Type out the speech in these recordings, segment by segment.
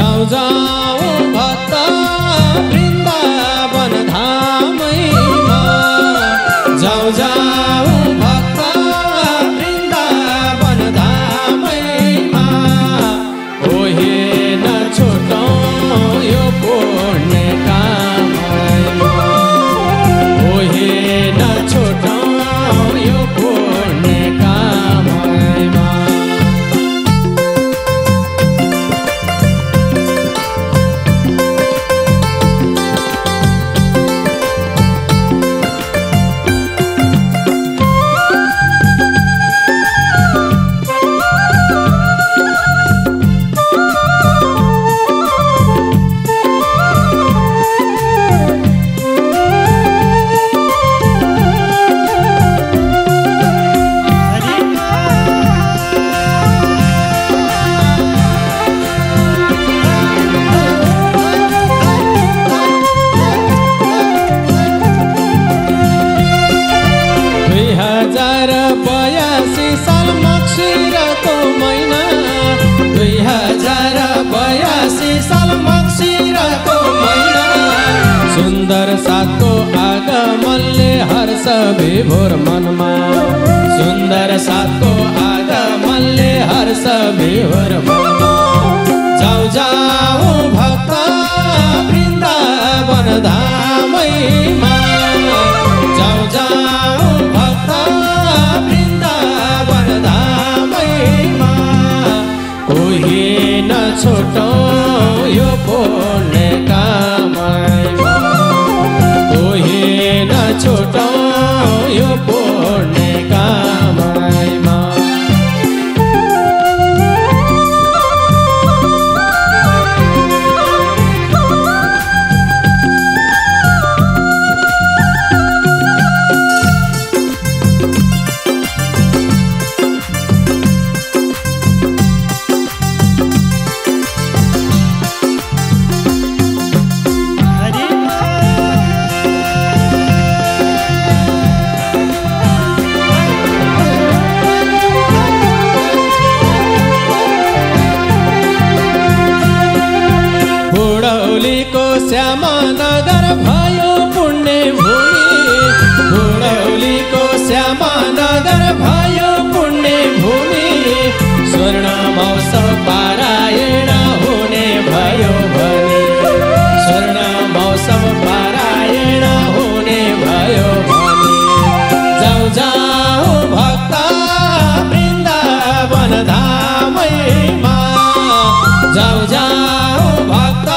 जाऊ जाऊ भक्त वृन्दावन धामैमा जाऊ जाऊ भक्त वृन्दावन धामैमा ओहे नछोटौँ यो पुण्य कामैमा ओहे नछोटौँ यो पुण्य कामैमा सुन्दर साथको आगमनले हर्ष विभोर मनमा सुन्दर साथको आगमनले हर्ष विभोर मनमा जाऊ जाऊ भक्त वृन्दावन धामैमा जाऊ जाऊ भक्त वृन्दावन धामैमा कोही नछोटौँ यो पुण्य कामैमा नछोटौँ यो पुण्य कामैमा श्यामा नगर भयो पुण्य भूमि बुढौलीको श्यामा नगर भयो पुण्य भूमि स्वर्ण मौसम पारायण हुने भयो भने स्वर्ण मौसम पारायण हुने भयो भने जाऊ जाऊ भक्त वृन्दावन धामैमा जाऊ जाऊ भक्त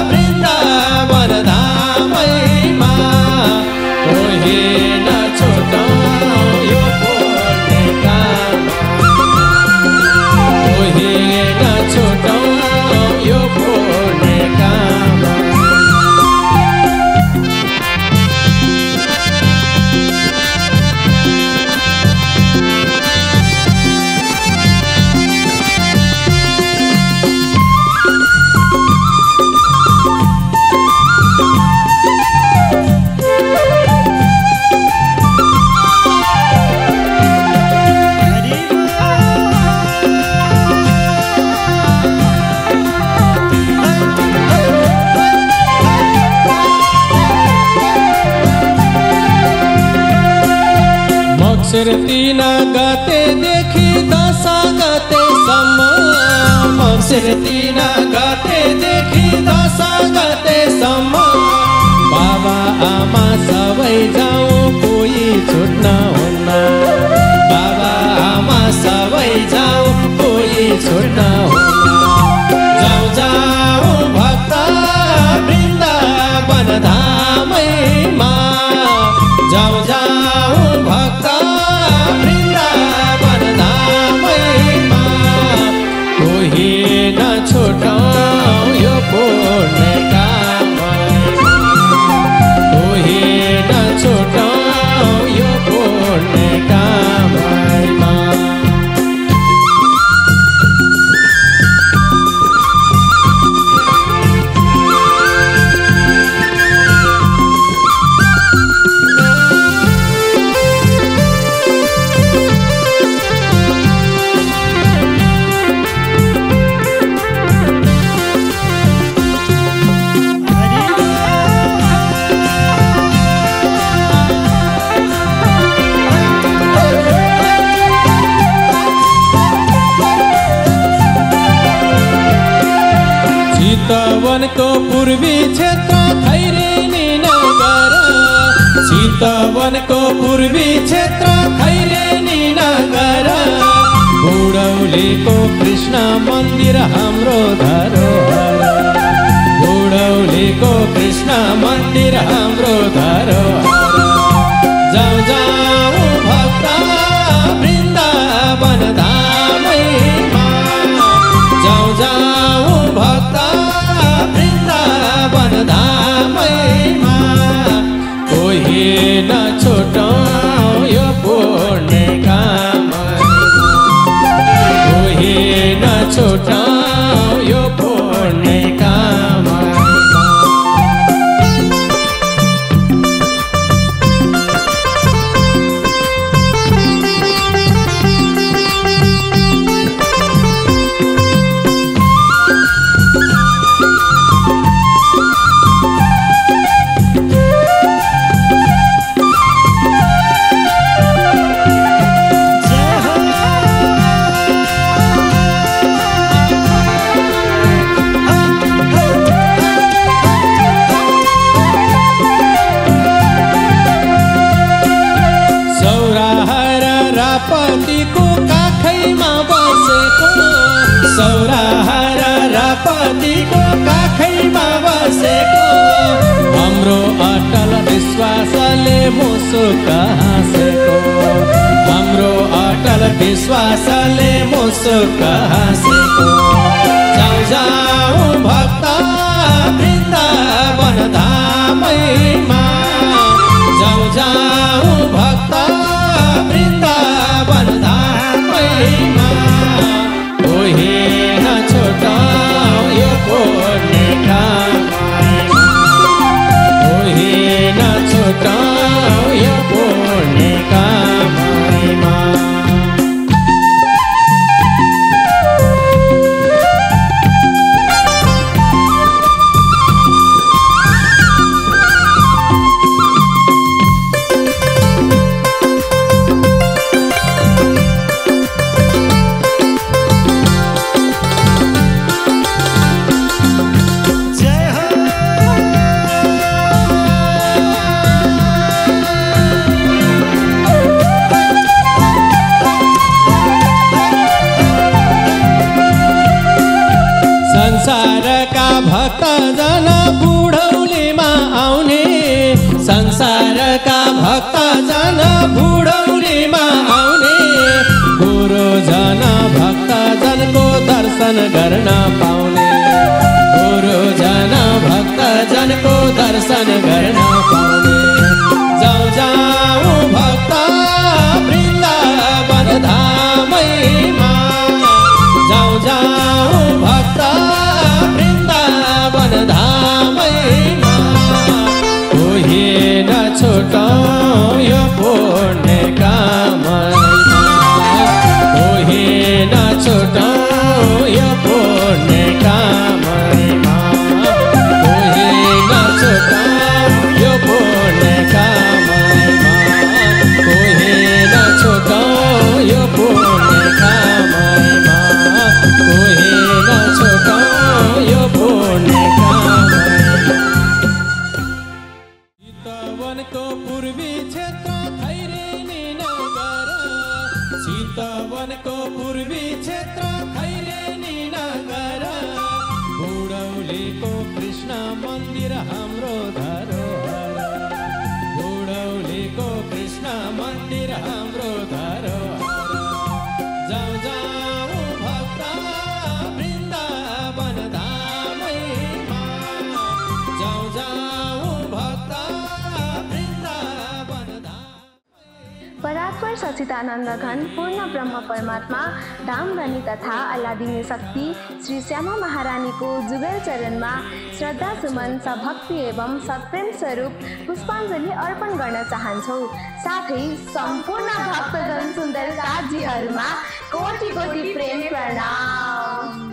वृन्दावन धामैमा कोही नछोटौँ यो पुण्य कामैमा कोही नछोटौँ यो पुण्य कामैमा मक्सिर 3 गतेदेखि 10 गतेसम्म मक्सिर 3 गतेदेखि 10 गतेसम्म बाबा आमा सबै जाऊ कोही छुट्न हुन्न बाबा आमा सबै जाऊ कोही छुट्न हुन्न जाऊ जाऊ भक्त वृन्दावन धामैमा जाऊ जाऊ भक्त वृन्दावन धामैमा कोही नछोटौँ यो पुण्य कामैमा कोही नछोटौँ यो पुण्य कामैमा चितवनको पूर्वी क्षेत्र खैरेनी नगर, चितवनको पूर्वी क्षेत्र खैरेनी नगर, बुढौलीको कृष्ण मन्दिर हाम्रो धरोहर, बुढौलीको कृष्ण मन्दिर हाम्रो धरोहर। जाऊ जाऊ भक्त वृन्दावन धामैमा, जाऊ जाऊ भक्त वृन्दावन धामैमा, कोही नछुटाऊ यो पुण्य कामैमा, कोही नछुटाऊ यो पुण्य कामैमा। रापतिको काखैमा बसेको, सौराहार रापतिको काखैमा बसेको, हाम्रो अटल विश्वासले मुसुक हाँसेको, हाम्रो अटल विश्वासले मुसुक हाँसेको। जाऊ जाऊ भक्त वृन्दावन धामैमा, जाऊ जाऊ भक्त वृन्दावन धामैमा, कोही नछुटाऊ यो पुण्य कामैमा, कोही नछुटाऊ यो पुण्य कामैमा। संसारका भक्तजन बुढौलीमा आउने, संसारका भक्तजन बुढौलीमा आउने, गुरुजन भक्तजनको दर्शन गर्न पाउने, गुरुजन भक्तजनको दर्शन गर्न पाउने। जाऊ जाऊ भक्त वृन्दावन धामैमा, जाऊ जाऊ भक्त वृन्दावन धामैमा, कोही नछुटाऊ यो पुण्य कामैमा, कोही नछुटाऊ यो पुण्य कामैमा, कोही नछुटाऊ यो पुण्य कामैमा, कोही नछुटाऊ यो पुण्य कामैमा, कोही नछुटाऊ यो पुण्य कामैमा। चितवनको पूर्वी क्षेत्र खैरेनी नगर, चितवनको पूर्वी क्षेत्र खैरेनी नगर, बुढौलीको कृष्ण मन्दिर हाम्रो धरोहर, बुढौलीको कृष्ण मन्दिर हाम्रो धरोहर। जाऊ जाऊ भक्त वृन्दावन धामैमा, जाऊ जाऊ भक्त वृन्दावन धामैमा। परात्पर सच्चिदानन्द घन पूर्ण ब्रह्म परमात्मा धाम धनी तथा अल्लादिने शक्ति श्री श्यामा महारानीको जुगल चरणमा श्रद्धा सुमन भक्ति एवं सत्प्रेम स्वरूप पुष्पाञ्जली अर्पण गर्न चाहन्छौँ। साथै सम्पूर्ण भक्तजन सुन्दर साथीहरूमा कोटि कोटि प्रेम प्रणाम।